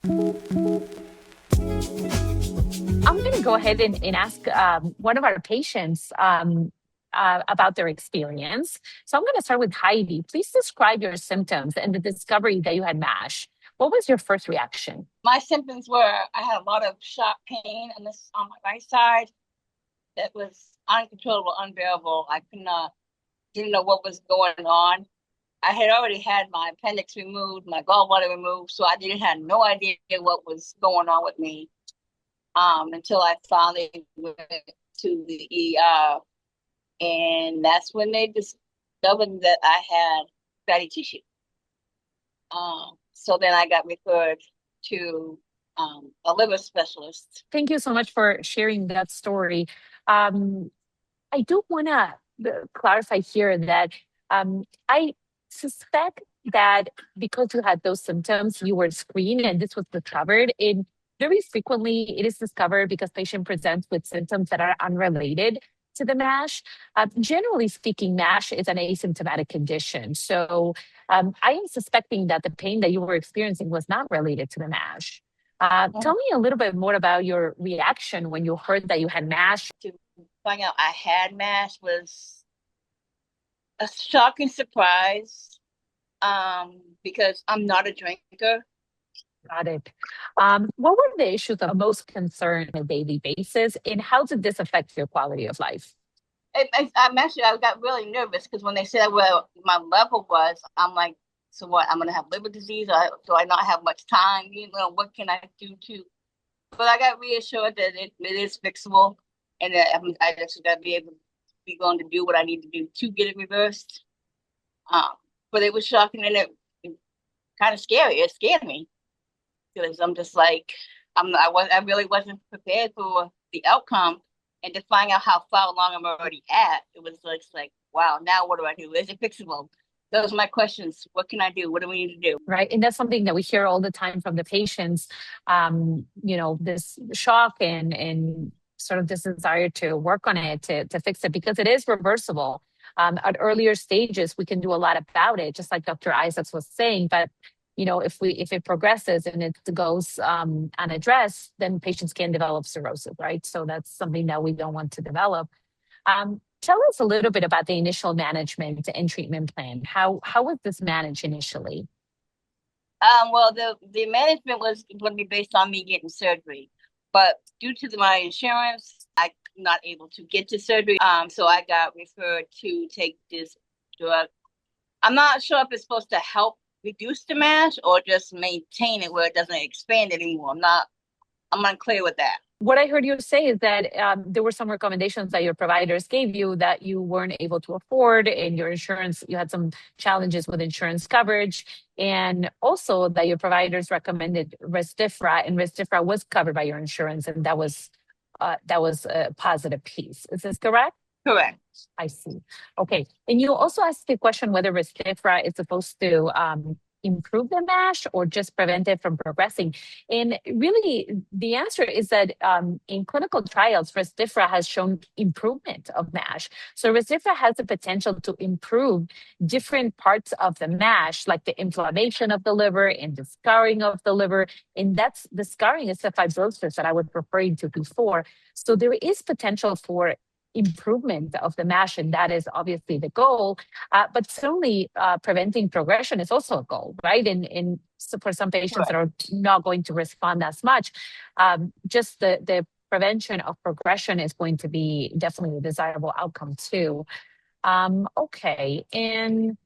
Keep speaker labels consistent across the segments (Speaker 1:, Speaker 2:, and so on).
Speaker 1: I'm going to go ahead and ask one of our patients about their experience. So I'm going to start with Heidi. Please describe your symptoms and the discovery that you had MASH. What was your first reaction?
Speaker 2: My symptoms were I had a lot of sharp pain on my right side that was uncontrollable, unbearable. I could not didn't know what was going on. I had already had my appendix removed, my gallbladder removed, so I didn't have no idea what was going on with me. Until I finally went to the ER, and that's when they discovered that I had fatty tissue. So then I got referred to a liver specialist.
Speaker 1: Thank you so much for sharing that story. Um, I do want to clarify here that I suspect that because you had those symptoms, you were screened and this was discovered. And very frequently, it is discovered because patient presents with symptoms that are unrelated to the MASH. Generally speaking, MASH is an asymptomatic condition. So I am suspecting that the pain that you were experiencing was not related to the MASH. Tell me a little bit more about your reaction when you heard that you had MASH.
Speaker 2: To find out I had MASH was a shocking surprise because I'm not a drinker.
Speaker 1: Got it. What were the issues of most concern on a daily basis, and how did this affect your quality of life?
Speaker 2: I got really nervous because when they said where my level was, I'm like, so what? I'm gonna have liver disease? Do I not have much time? What can I do to? But I got reassured that it is fixable, and that I just got to be able to be going to do what I need to do to get it reversed. Um, but it was shocking and it kind of scary. It scared me because I'm just like I really wasn't prepared for the outcome, and to find out how far along I'm already at, it was just like wow. Now what do I do? Is it fixable? Those are my questions. What can I do? What do we need to do?
Speaker 1: Right. And that's something that we hear all the time from the patients, this shock and sort of this desire to work on it, to fix it, because it is reversible. At earlier stages, we can do a lot about it, just like Dr. Isaacs was saying. But if it progresses and it goes unaddressed, then patients can develop cirrhosis, right? So that's something that we don't want to develop. Tell us a little bit about the initial management and treatment plan. How was this managed initially?
Speaker 2: Well, the management was going to be based on me getting surgery, but due to my insurance, I not able to get to surgery. So I got referred to take this drug. I'm not sure if it's supposed to help reduce the mass or just maintain it where it doesn't expand anymore. I'm unclear with that.
Speaker 1: What I heard you say is that there were some recommendations that your providers gave you that you weren't able to afford, and your insurance, you had some challenges with insurance coverage, and also that your providers recommended Restifra, and Restifra was covered by your insurance, and that was a positive piece. Is this correct?
Speaker 2: Correct.
Speaker 1: I see. Okay. And you also asked the question whether Restifra is supposed to improve the MASH or just prevent it from progressing. And really, the answer is that in clinical trials, Restifra has shown improvement of MASH. So Restifra has the potential to improve different parts of the MASH, like the inflammation of the liver and the scarring of the liver. And that's the scarring is the fibrosis that I was referring to before. So there is potential for improvement of the MASH, and that is obviously the goal. But certainly, preventing progression is also a goal, right? And so for some patients that
Speaker 2: Correct.
Speaker 1: are not going to respond as much, just the prevention of progression is going to be definitely a desirable outcome too. Okay, and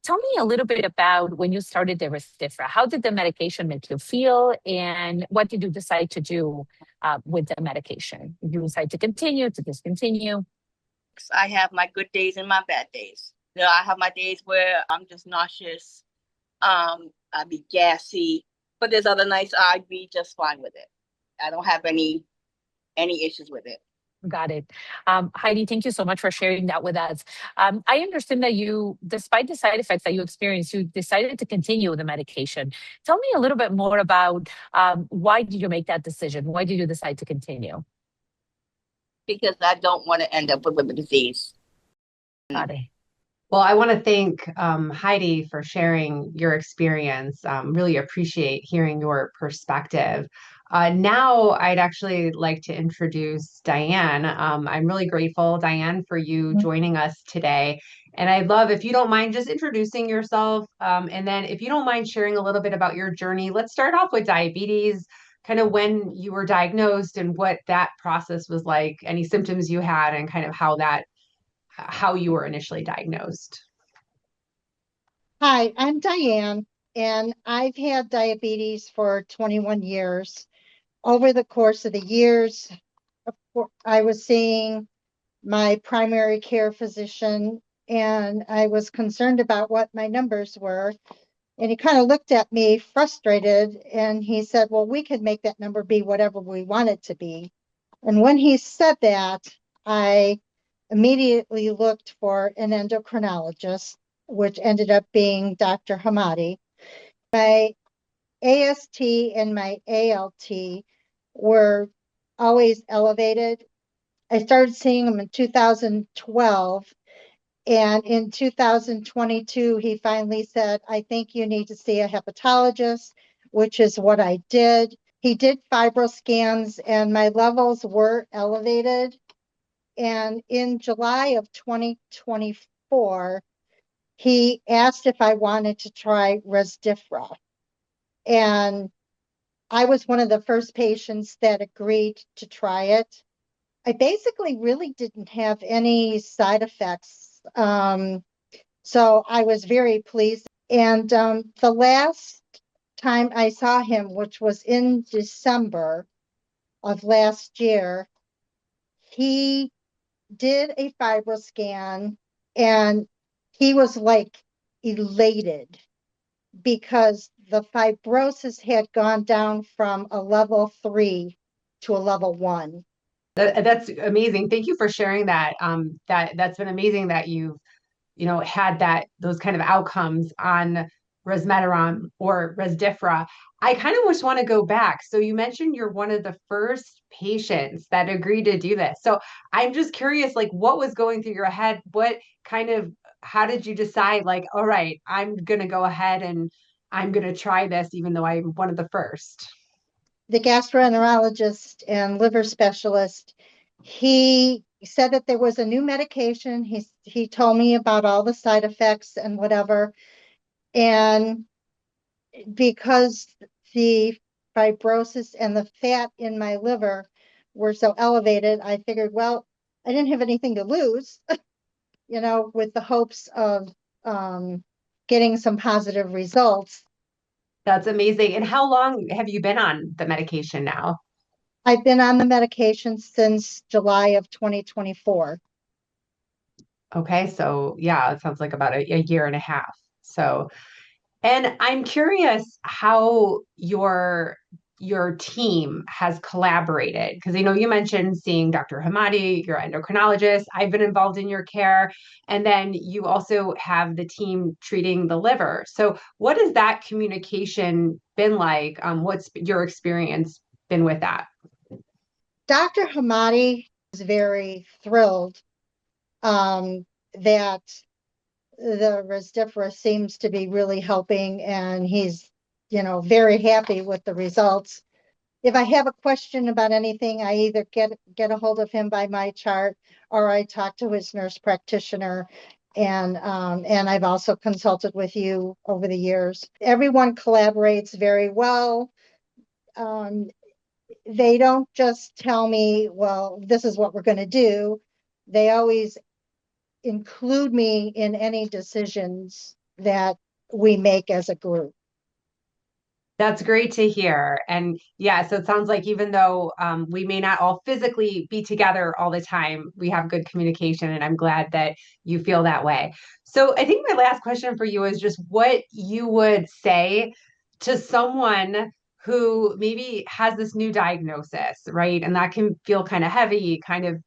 Speaker 1: tell me a little bit about when you started the Restifra. How did the medication make you feel, and what did you decide to do with the medication? Did you decide to continue, to discontinue?
Speaker 2: I have my good days and my bad days. I have my days where I'm just nauseous. I'd be gassy, but there's other nights I'd be just fine with it. I don't have any issues with it.
Speaker 1: Got it. Heidi, thank you so much for sharing that with us. I understand that you, despite the side effects that you experienced, you decided to continue the medication. Tell me a little bit more about why did you make that decision? Why did you decide to continue?
Speaker 2: Because I don't want to end up with liver disease.
Speaker 1: Got it.
Speaker 3: Well, I want to thank Heidi for sharing your experience. Really appreciate hearing your perspective. Now, I'd actually like to introduce Diane. I'm really grateful, Diane, for you joining us today. And I'd love if you don't mind just introducing yourself. And then, if you don't mind sharing a little bit about your journey, let's start off with diabetes, kind of when you were diagnosed and what that process was like, any symptoms you had, and kind of how you were initially diagnosed.
Speaker 4: Hi, I'm Diane, and I've had diabetes for 21 years. Over the course of the years, I was seeing my primary care physician, and I was concerned about what my numbers were. And he kind of looked at me frustrated, and he said, "Well, we can make that number be whatever we want it to be." And when he said that, I immediately looked for an endocrinologist, which ended up being Dr. Hamadi. My AST and my ALT were always elevated. I started seeing him in 2012. And in 2022, he finally said, "I think you need to see a hepatologist," which is what I did. He did fibroscans, and my levels were elevated. And in July of 2024, he asked if I wanted to try Resdifra. And I was one of the first patients that agreed to try it. I basically really didn't have any side effects. So I was very pleased. And the last time I saw him, which was in December of last year, he did a fibroscan, and he was like elated because the fibrosis had gone down from a level 3 to a level 1.
Speaker 3: That's amazing. Thank you for sharing that. That's been amazing that you've, had those kind of outcomes on resmetirom or Resdifra. I kind of just want to go back. So you mentioned you're one of the first patients that agreed to do this. So I'm just curious, like, what was going through your head? How did you decide, like, all right, I'm gonna go ahead and I'm gonna try this, even though I'm one of the first?
Speaker 4: The gastroenterologist and liver specialist, he said that there was a new medication. He told me about all the side effects and whatever. And because the fibrosis and the fat in my liver were so elevated, I figured, well, I didn't have anything to lose, with the hopes of getting some positive results.
Speaker 3: That's amazing. And how long have you been on the medication now?
Speaker 4: I've been on the medication since July of 2024.
Speaker 3: Okay, so yeah, it sounds like about a year and a half. So, and I'm curious how your team has collaborated because I know you mentioned seeing Dr. Hamadi, your endocrinologist. I've been involved in your care, and then you also have the team treating the liver. So, what has that communication been like? What's your experience been with that?
Speaker 4: Dr. Hamadi is very thrilled that the Resdifra seems to be really helping, and he's, very happy with the results. If I have a question about anything, I either get a hold of him by my chart, or I talk to his nurse practitioner. And I've also consulted with you over the years. Everyone collaborates very well. Um, they don't just tell me, "Well, this is what we're going to do." They always include me in any decisions that we make as a group.
Speaker 3: That's great to hear. And yeah, so it sounds like even though we may not all physically be together all the time, we have good communication, and I'm glad that you feel that way. So I think my last question for you is just what you would say to someone who maybe has this new diagnosis, right? And that can feel kind of heavy, kind of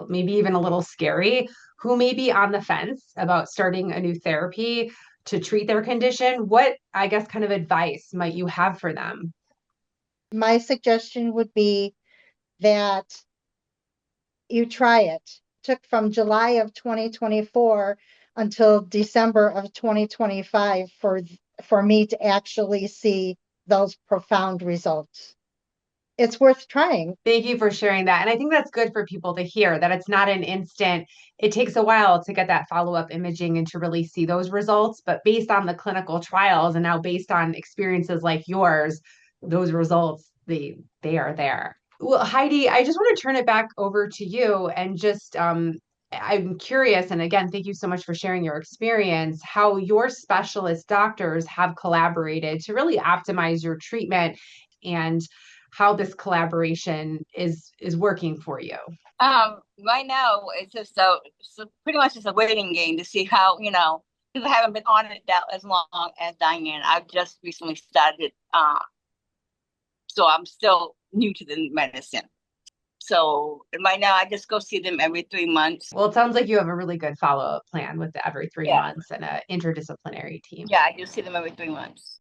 Speaker 3: maybe even a little scary, who may be on the fence about starting a new therapy to treat their condition. What, I guess, kind of advice might you have for them?
Speaker 4: My suggestion would be that you try it. Took from July of 2024 until December of 2025 for me to actually see those profound results. It's worth trying.
Speaker 3: Thank you for sharing that. And I think that's good for people to hear that it's not an instant. It takes a while to get that follow-up imaging and to really see those results. But based on the clinical trials and now based on experiences like yours, those results, they are there. Well, Heidi, I just want to turn it back over to you and just I'm curious, and again, thank you so much for sharing your experience, how your specialist doctors have collaborated to really optimize your treatment and how this collaboration is working for you.
Speaker 2: Right now it's just so pretty much just a waiting game to see how, because I haven't been on it that as long as Diane. I've just recently started, so I'm still new to the medicine. So right now I just go see them every 3 months.
Speaker 3: Well, it sounds like you have a really good follow-up plan with the every 3
Speaker 2: Yeah.
Speaker 3: months and an interdisciplinary team.
Speaker 2: Yeah, I do see them every 3 months.